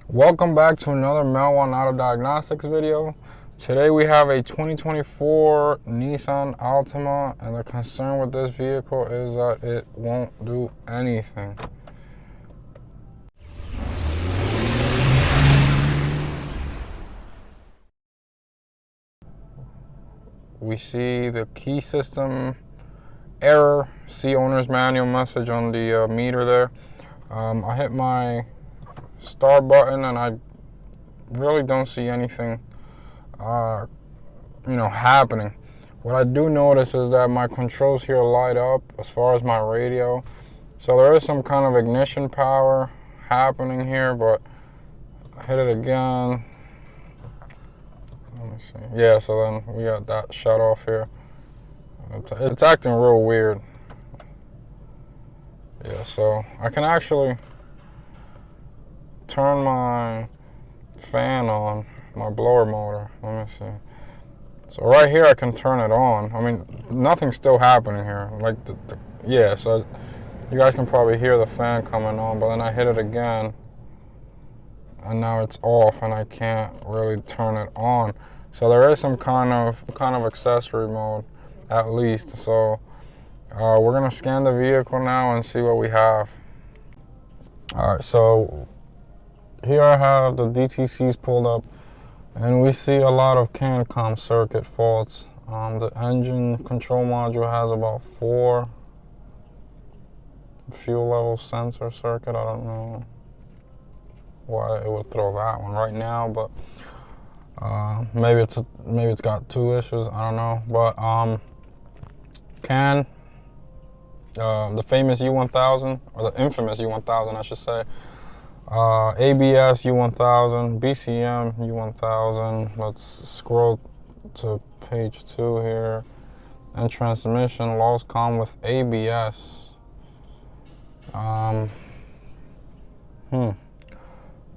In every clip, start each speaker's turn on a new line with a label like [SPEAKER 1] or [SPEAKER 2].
[SPEAKER 1] Welcome back to another Mel1 Auto Diagnostics video. Today we have a 2024 Nissan Altima, and the concern with this vehicle is that it won't do anything. We see the key system error, see owner's manual message on the meter there. I hit my start button and I really don't see anything happening. What I do notice is that my controls here light up as far as my radio, so there is some kind of ignition power happening here, but I hit it again. Let me see. Yeah, so then we got that shut off here. It's acting real weird. Yeah, so I can actually turn my fan on, my blower motor. Let me see. So right here I can turn it on. I mean, nothing's still happening here. Like, yeah, so you guys can probably hear the fan coming on, but then I hit it again, and now it's off, and I can't really turn it on. So there is some kind of accessory mode, at least. So we're gonna scan the vehicle now and see what we have. All right, so here I have the DTCs pulled up, and we see a lot of CAN-COM circuit faults. The engine control module has about 4 fuel level sensor circuit. I don't know why it would throw that one right now, but maybe it's got 2 issues. I don't know, but CAN, the famous U1000, or the infamous U1000, I should say. ABS U1000, BCM U1000. Let's scroll to page 2 here. And transmission lost comm with ABS.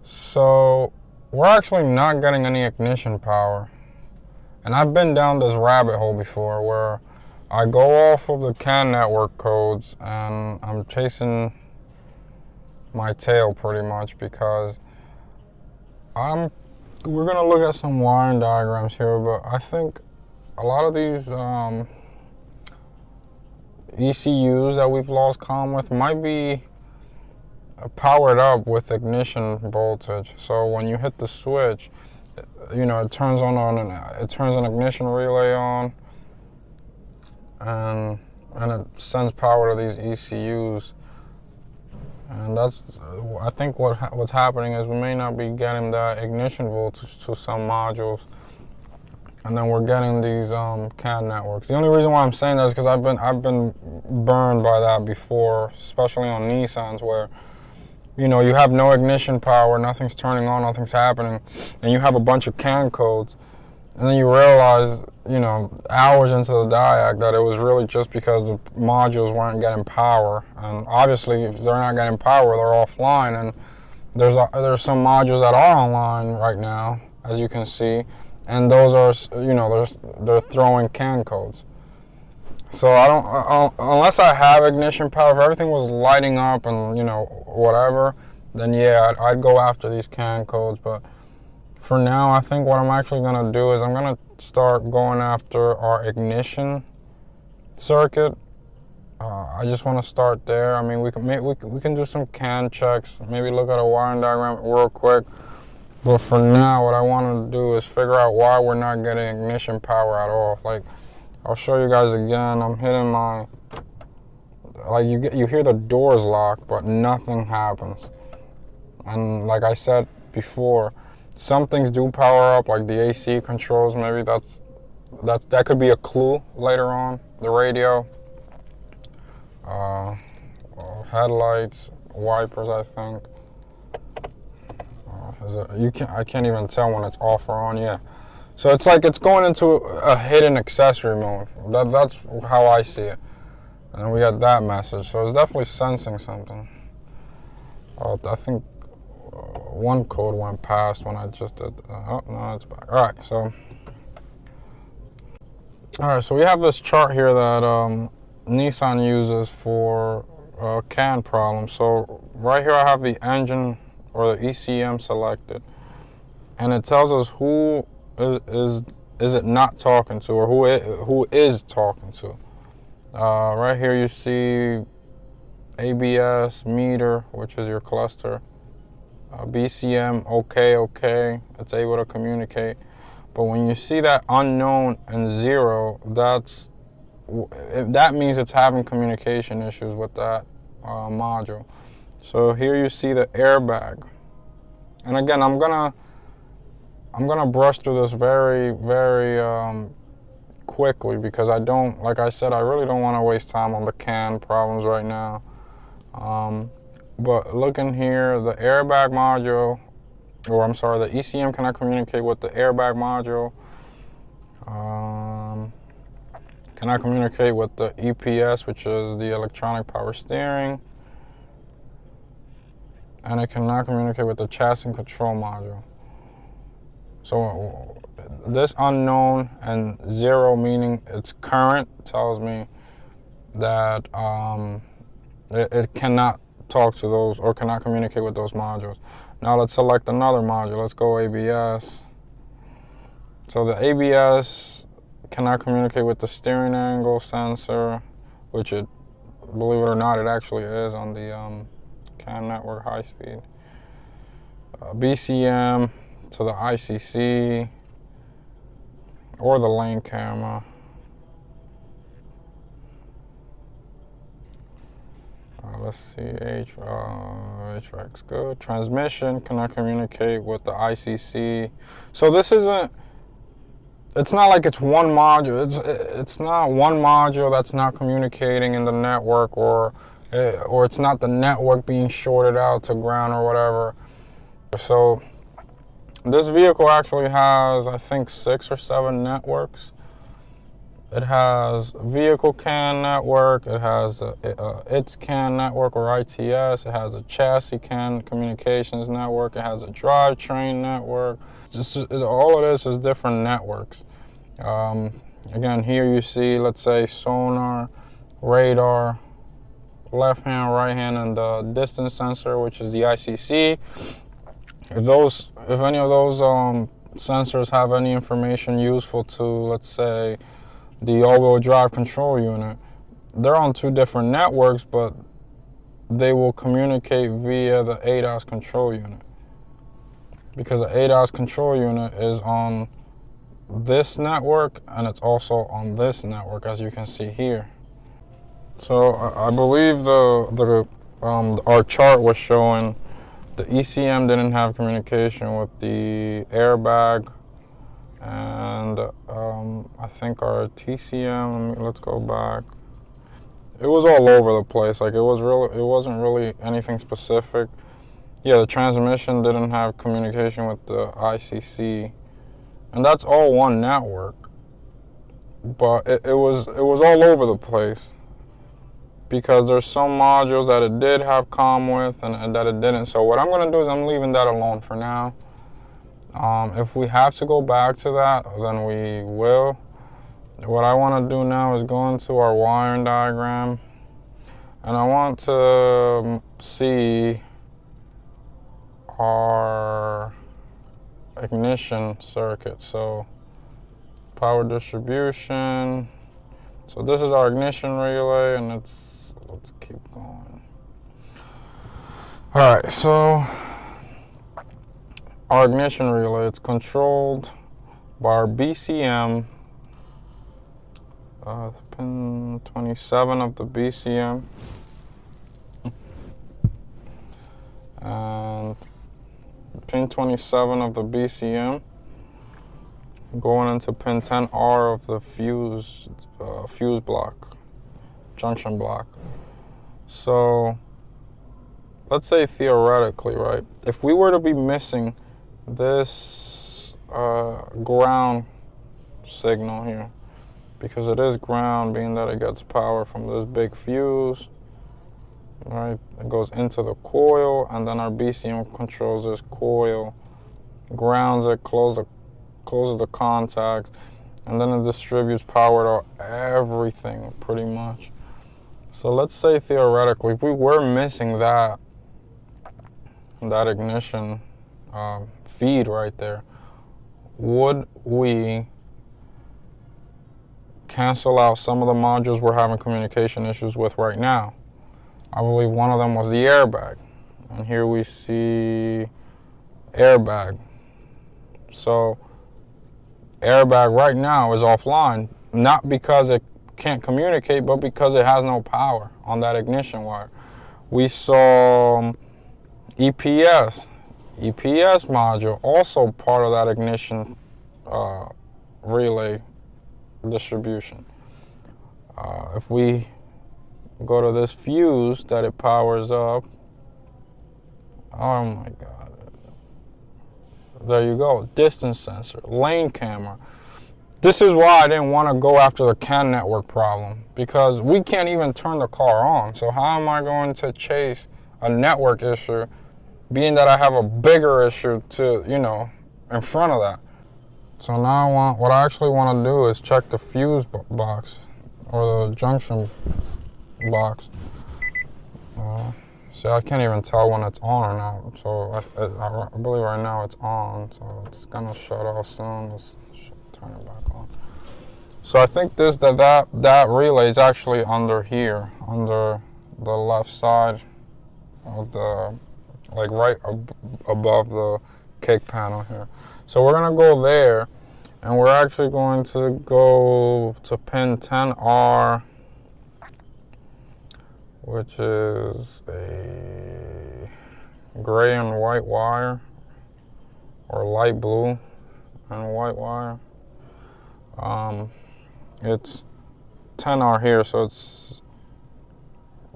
[SPEAKER 1] So we're actually not getting any ignition power. And I've been down this rabbit hole before where I go off of the CAN network codes and I'm chasing my tail pretty much, because we're gonna look at some wiring diagrams here, but I think a lot of these ECUs that we've lost comm with might be powered up with ignition voltage. So when you hit the switch, it turns an ignition relay on, and it sends power to these ECUs. And that's, I think what's happening is we may not be getting that ignition voltage to some modules, and then we're getting these CAN networks. The only reason why I'm saying that is because I've been burned by that before, especially on Nissans, where you have no ignition power, nothing's turning on, nothing's happening, and you have a bunch of CAN codes, and then you realize, hours into the diag, that it was really just because the modules weren't getting power. And obviously, if they're not getting power, they're offline. And there's some modules that are online right now, as you can see, and those are, they're throwing CAN codes. So I don't, unless I have ignition power, if everything was lighting up and whatever, then yeah, I'd go after these CAN codes. But for now, I think what I'm actually going to do is I'm going to start going after our ignition circuit. I just want to start there. I mean, we can do some CAN checks, maybe look at a wiring diagram real quick. But for now, what I want to do is figure out why we're not getting ignition power at all. Like, I'll show you guys again. I'm hitting my, like, you hear the doors lock, but nothing happens. And like I said before, some things do power up, like the AC controls. Maybe that could be a clue later on. The radio, headlights, wipers, I think. I can't even tell when it's off or on. Yeah, so it's like it's going into a hidden accessory mode. That's how I see it. And we got that message, so it's definitely sensing something. I think one code went past when I just did. Oh no, it's back. All right, so we have this chart here that Nissan uses for CAN problems. So right here I have the engine or the ECM selected, and it tells us who is it not talking to, or who is talking to. Right here you see ABS, meter, which is your cluster, BCM, okay, it's able to communicate. But when you see that unknown and 0, that means it's having communication issues with that module. So here you see the airbag, and again I'm gonna brush through this very quickly, because I don't, like I said, I really don't want to waste time on the CAN problems right now. But look in here, the airbag module, or I'm sorry, the ECM cannot communicate with the airbag module. Cannot communicate with the EPS, which is the electronic power steering. And it cannot communicate with the chassis control module. So this unknown and 0, meaning it's current, tells me that it cannot talk to those, or cannot communicate with those modules. Now let's select another module. Let's go ABS. So the ABS cannot communicate with the steering angle sensor, which it, believe it or not, it actually is on the CAN network high speed. BCM to the ICC or the lane camera. Let's see, HVAC's good. Transmission cannot communicate with the ICC. So this isn't, it's not like it's one module. It's not one module that's not communicating in the network, or it's not the network being shorted out to ground or whatever. So this vehicle actually has, I think, 6 or 7 networks. It has vehicle CAN network, it has its CAN network, or ITS, it has a chassis CAN communications network, it has a drivetrain network. All it is different networks. Again, here you see, let's say, sonar, radar, left hand, right hand, and the distance sensor, which is the ICC. If any of those sensors have any information useful to, let's say, the all-wheel drive control unit, they're on 2 different networks, but they will communicate via the ADAS control unit, because the ADAS control unit is on this network and it's also on this network, as you can see here. So I believe our chart was showing the ECM didn't have communication with the airbag, and I think our TCM, let's go back, it was all over the place. Like, it wasn't really anything specific. Yeah, the transmission didn't have communication with the ICC, and that's all one network, but it was all over the place, because there's some modules that it did have comm with and that it didn't. So what I'm going to do is I'm leaving that alone for now. If we have to go back to that, then we will. What I want to do now is go into our wiring diagram, and I want to see our ignition circuit. So power distribution. So this is our ignition relay, and let's keep going. All right, so our ignition relay, it's controlled by our BCM, pin 27 of the BCM, and pin 27 of the BCM going into pin 10R of the fuse block, junction block. So let's say theoretically, right, if we were to be missing this ground signal here, because it is ground, being that it gets power from this big fuse, right, it goes into the coil, and then our BCM controls this coil, grounds it, closes the contacts, and then it distributes power to everything pretty much. So let's say theoretically, if we were missing that, that ignition feed right there, would we cancel out some of the modules we're having communication issues with right now? I believe one of them was the airbag. And here we see airbag. So airbag right now is offline, not because it can't communicate, but because it has no power on that ignition wire. We saw EPS module, also part of that ignition relay distribution. If we go to this fuse that it powers up, oh my God, there you go, distance sensor, lane camera. This is why I didn't want to go after the CAN network problem, because we can't even turn the car on. So how am I going to chase a network issue, being that I have a bigger issue to, in front of that? So now what I actually want to do is check the fuse box, or the junction box. See, I can't even tell when it's on or not. So I believe right now it's on. So it's gonna shut off soon. Let's turn it back on. So I think that relay is actually under here, under the left side of the, like right above the kick panel here. So we're gonna go there, and we're actually going to go to pin 10R, which is a gray and white wire, or light blue and white wire. It's 10R here, so it's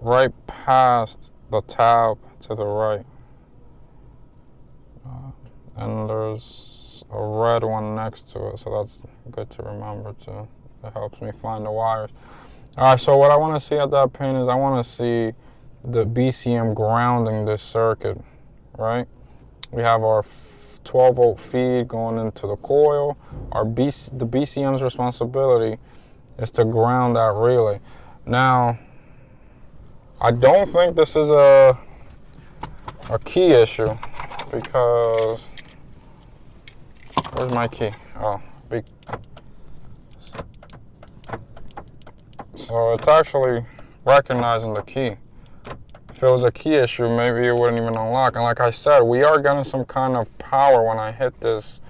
[SPEAKER 1] right past the tab to the right. And there's a red one next to it, so that's good to remember too. It helps me find the wires. All right, so what I want to see at that pin is I want to see the BCM grounding this circuit, right? We have our 12-volt feed going into the coil. The BCM's responsibility is to ground that relay. Now, I don't think this is a key issue, because where's my key? Oh, so it's actually recognizing the key. If it was a key issue, maybe it wouldn't even unlock. And like I said, we are getting some kind of power when I hit this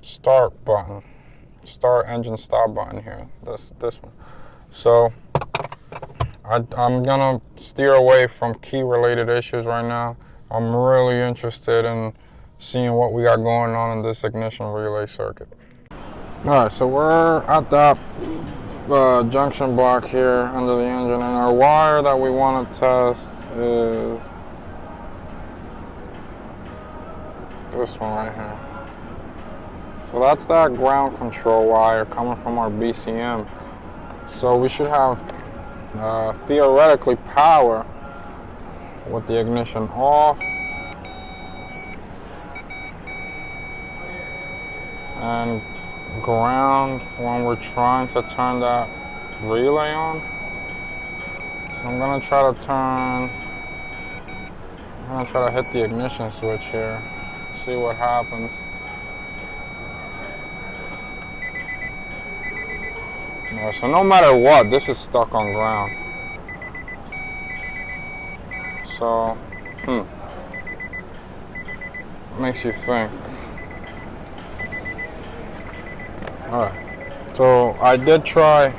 [SPEAKER 1] start button, start engine stop button here, this one. So I'm gonna steer away from key related issues right now. I'm really interested in seeing what we got going on in this ignition relay circuit. All right, so we're at that junction block here under the engine, and our wire that we want to test is this one right here. So that's that ground control wire coming from our BCM. So we should have theoretically power with the ignition off and ground when we're trying to turn that relay on. So I'm gonna try to hit the ignition switch here, see what happens. All right, so no matter what, this is stuck on ground. So, makes you think. All right, so I did try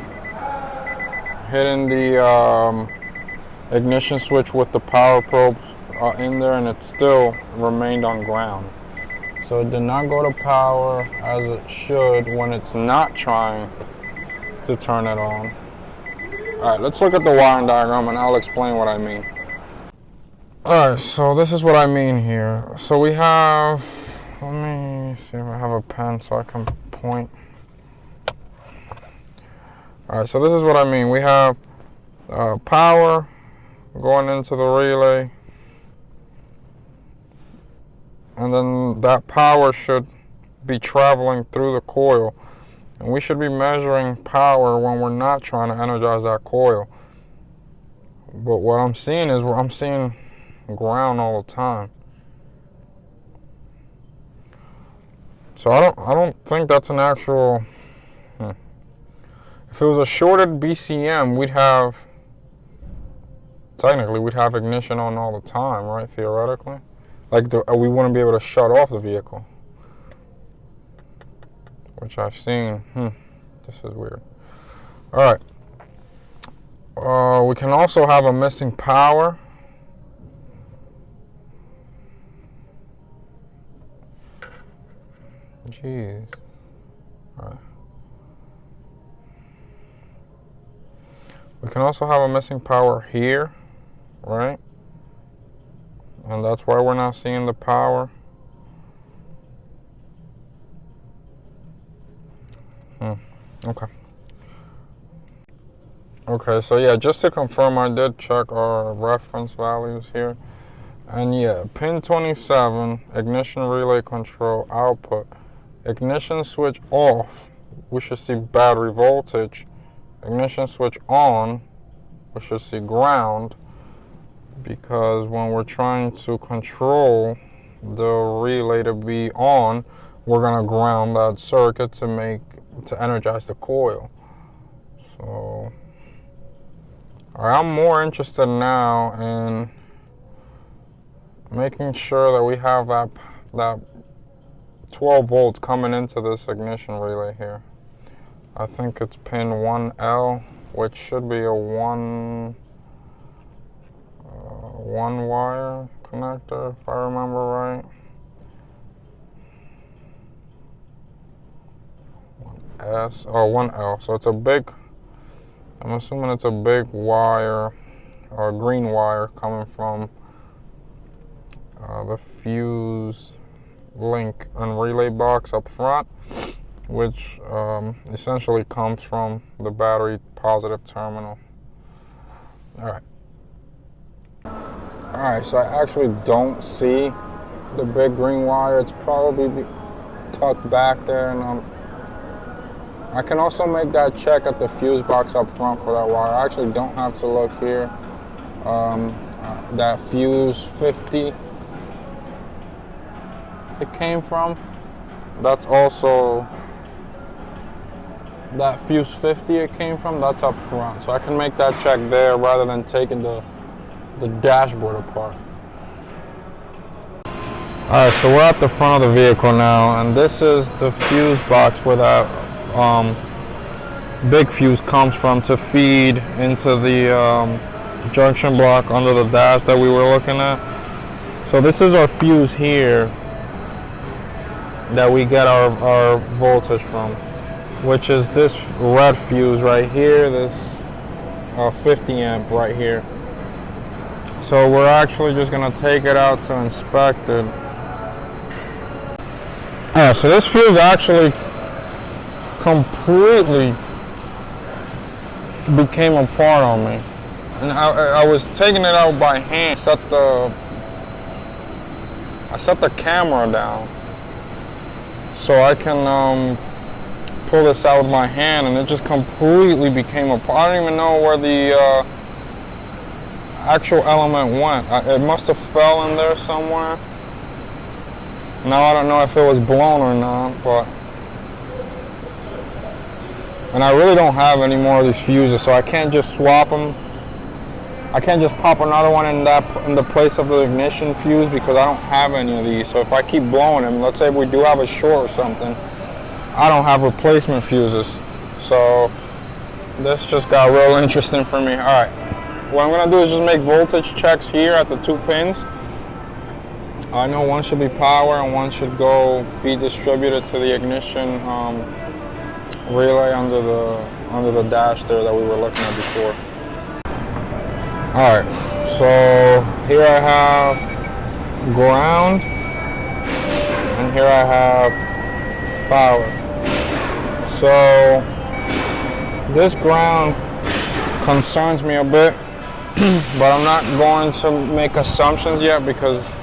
[SPEAKER 1] hitting the ignition switch with the power probe in there, and it still remained on ground. So it did not go to power as it should when it's not trying to turn it on. All right, let's look at the wiring diagram and I'll explain what I mean. All right, so this is what I mean here. So we have, let me see if I have a pen so I can point. All right, so this is what I mean. We have power going into the relay, and then that power should be traveling through the coil, and we should be measuring power when we're not trying to energize that coil. But what I'm seeing is I'm seeing ground all the time. So I don't think that's an actual. If it was a shorted BCM, technically we'd have ignition on all the time, right? Theoretically, like we wouldn't be able to shut off the vehicle, which I've seen. This is weird. All right. We can also have a missing power. Jeez. All right. We can also have a missing power here, right? And that's why we're not seeing the power. Okay. Okay, so yeah, just to confirm, I did check our reference values here. And yeah, pin 27, ignition relay control output. Ignition switch off, we should see battery voltage. Ignition switch on, we should see ground, because when we're trying to control the relay to be on, we're gonna ground that circuit to energize the coil. So, all right, I'm more interested now in making sure that we have that 12 volts coming into this ignition relay here. I think it's pin 1L, which should be a one wire connector, if I remember right. 1L. So it's a big, I'm assuming it's a big wire, or green wire, coming from the fuse link and relay box up front, which essentially comes from the battery positive terminal. All right, so I actually don't see the big green wire. It's probably tucked back there, and I can also make that check at the fuse box up front for that wire. I actually don't have to look here. That fuse 50 it came from, that's also that fuse 50 it came from, that's up front. So I can make that check there rather than taking the dashboard apart. Alright, so we're at the front of the vehicle now, and this is the fuse box where that big fuse comes from to feed into the junction block under the dash that we were looking at. So this is our fuse here that we get our voltage from, which is this red fuse right here, this 50 amp right here. So we're actually just gonna take it out to inspect it. Alright, so this fuse actually completely became apart on me. And I was taking it out by hand. I set the camera down so I can pull this out with my hand, and it just completely became apart. I don't even know where the actual element went. It must have fell in there somewhere. Now I don't know if it was blown or not, and I really don't have any more of these fuses, so I can't just swap them. I can't just pop another one in the place of the ignition fuse, because I don't have any of these. So if I keep blowing them, let's say we do have a short or something, I don't have replacement fuses. So this just got real interesting for me. All right, what I'm gonna do is just make voltage checks here at the 2 pins. I know one should be power and one should be distributed to the ignition relay under the dash there that we were looking at before. Alright, so here I have ground and here I have power. So this ground concerns me a bit, but I'm not going to make assumptions yet, because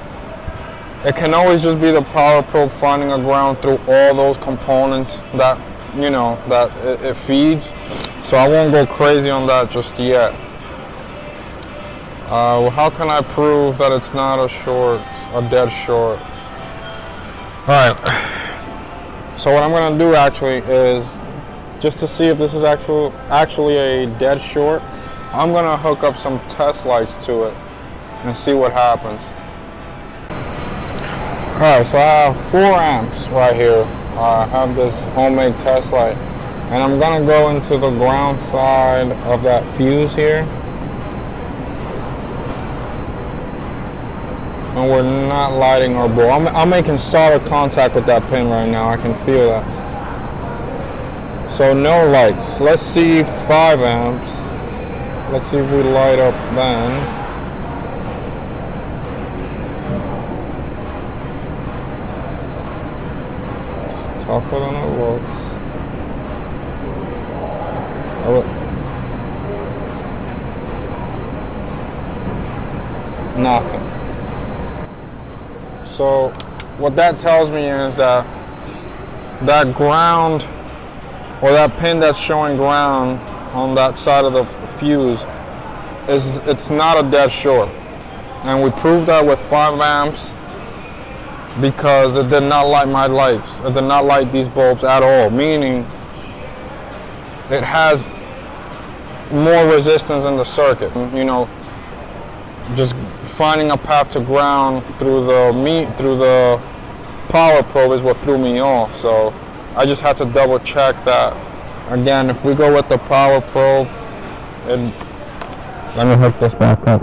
[SPEAKER 1] it can always just be the power probe finding a ground through all those components that, you know, that it feeds. So I won't go crazy on that just yet. How can I prove that it's not a short, a dead short? Alright, so what I'm going to do actually is, just to see if this is actually a dead short, I'm going to hook up some test lights to it and see what happens. Alright, so I have 4 amps right here. I have this homemade test light, and I'm going to go into the ground side of that fuse here. And we're not lighting our bulb. I'm making solid contact with that pin right now. I can feel that. So no lights. Let's see 5 amps. Let's see if we light up then. It's tougher than it looks. Nothing. So what that tells me is that that ground, or that pin that's showing ground on that side of the fuse, it's not a dead short. And we proved that with 5 amps because it did not light my lights. It did not light these bulbs at all, meaning it has more resistance in the circuit. You know, just finding a path to ground through the power probe is what threw me off. So I just had to double check that. Again, if we go with the power probe, let me hook this back up.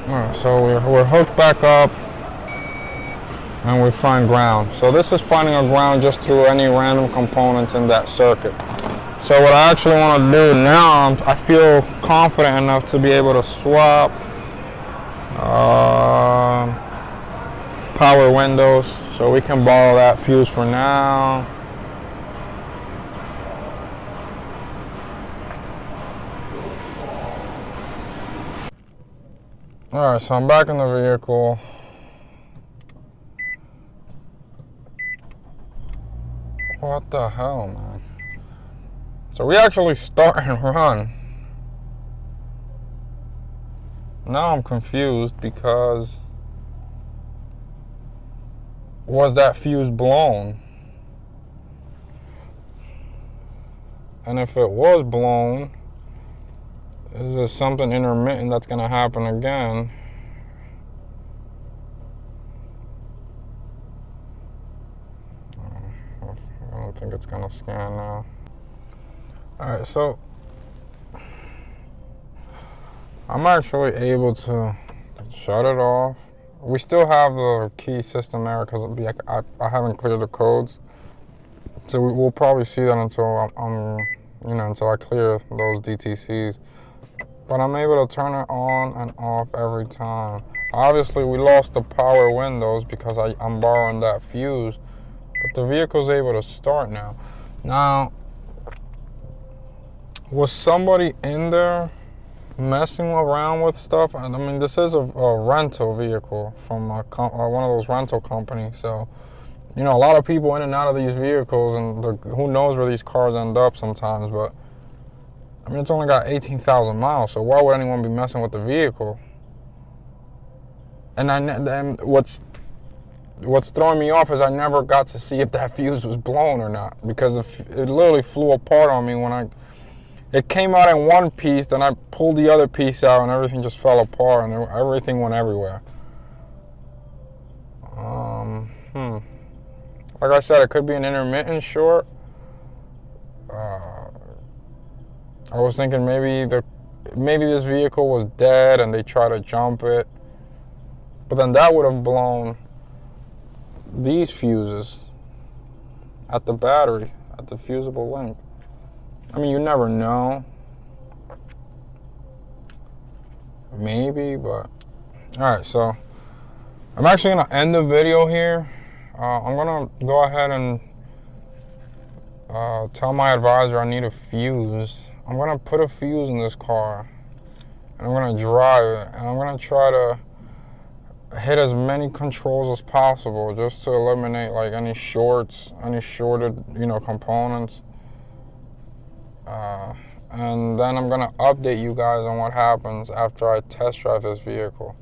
[SPEAKER 1] Alright, so we're hooked back up and we find ground. So this is finding a ground just through any random components in that circuit. So what I actually want to do now, I feel confident enough to be able to swap power windows. So we can borrow that fuse for now. Alright, so I'm back in the vehicle. What the hell, man? So we actually start and run. Now I'm confused because was that fuse blown? And if it was blown, is there something intermittent that's going to happen again? I don't think it's going to scan now. Alright, so I'm actually able to shut it off. We still have the key system error because I haven't cleared the codes. So we'll probably see that until until I clear those DTCs. But I'm able to turn it on and off every time. Obviously, we lost the power windows because I'm borrowing that fuse, but the vehicle's able to start now. Now, was somebody in there messing around with stuff? I mean, this is a rental vehicle from one of those rental companies. So, you know, a lot of people in and out of these vehicles, and who knows where these cars end up sometimes. But I mean, it's only got 18,000 miles, so why would anyone be messing with the vehicle? And what's throwing me off is I never got to see if that fuse was blown or not, because it literally flew apart on me when it came out in one piece, then I pulled the other piece out and everything just fell apart and everything went everywhere. Like I said, it could be an intermittent short. I was thinking maybe this vehicle was dead and they tried to jump it, but then that would have blown these fuses at the battery, at the fusible link. I mean, you never know. Maybe, but alright, so I'm actually gonna end the video here. I'm gonna go ahead and tell my advisor I need a fuse. I'm gonna put a fuse in this car and I'm gonna drive it, and I'm gonna try to hit as many controls as possible just to eliminate like any shorted, components. and then I'm gonna update you guys on what happens after I test drive this vehicle.